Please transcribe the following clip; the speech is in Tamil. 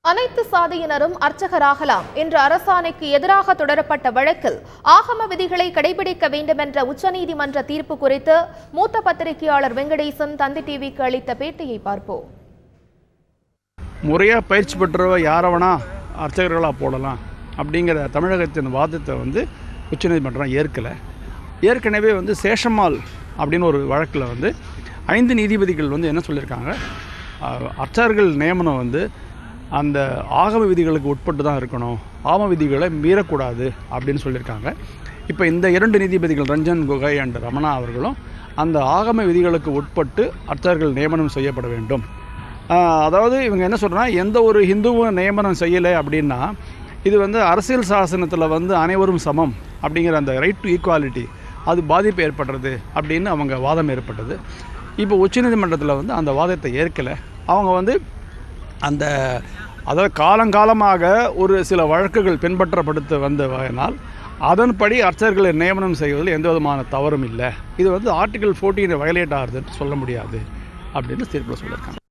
அனைத்து சாதியினரும் அர்ச்சகராகலாம் என்ற அரசாணைக்கு எதிராக தொடரப்பட்ட வழக்கில் ஆகம விதிகளை கடைபிடிக்க வேண்டும் என்ற உச்சநீதிமன்ற தீர்ப்பு குறித்து மூத்த பத்திரிகையாளர் வெங்கடேசன் தந்தி டிவிக்கு அளித்த பேட்டியை பார்ப்போம். முறையாக பயிற்சி பெற்றவ யாரவனா அர்ச்சகர்களாக போடலாம் அப்படிங்கிற தமிழகத்தின் வாதத்தை உச்சநீதிமன்றம் ஏற்கனவே சேஷம்மாள் அப்படின்னு ஒரு வழக்கில் 5 நீதிபதிகள் என்ன சொல்லியிருக்காங்க, அர்ச்சகர்கள் நியமனம் அந்த ஆகம விதிகளுக்கு உட்பட்டு தான் இருக்கணும், ஆகம விதிகளை மீறக்கூடாது அப்படின்னு சொல்லியிருக்காங்க. இப்போ இந்த 2 நீதிபதிகள் ரஞ்சன் கோகோய் அண்ட் ரமணா அவர்களும் அந்த ஆகம விதிகளுக்கு உட்பட்டு அர்ச்சகர்கள் நியமனம் செய்யப்பட வேண்டும். அதாவது இவங்க என்ன சொல்கிறாங்கன்னா, எந்த ஒரு ஹிந்துவும் நியமனம் செய்யலை அப்படின்னா இது அரசியல் சாசனத்தில் அனைவரும் சமம் அப்படிங்கிற அந்த ரைட் டு ஈக்குவாலிட்டி அது பாதிப்பு ஏற்படுறது அப்படின்னு அவங்க வாதம் ஏற்பட்டது. இப்போ உச்சநீதிமன்றத்தில் அந்த வாதத்தை ஏற்கலை. அவங்க அந்த அதாவது காலங்காலமாக ஒரு சில வழக்குகள் பின்பற்றப்படுத்த வந்தனால் அதன்படி அர்ச்சகர்களை நியமனம் செய்வதில் எந்த விதமான தவறும் இல்லை. இது ஆர்டிகல் 14 வயலேட் ஆகுதுன்னு சொல்ல முடியாது அப்படின்னு தீர்ப்பில் சொல்லியிருக்காங்க.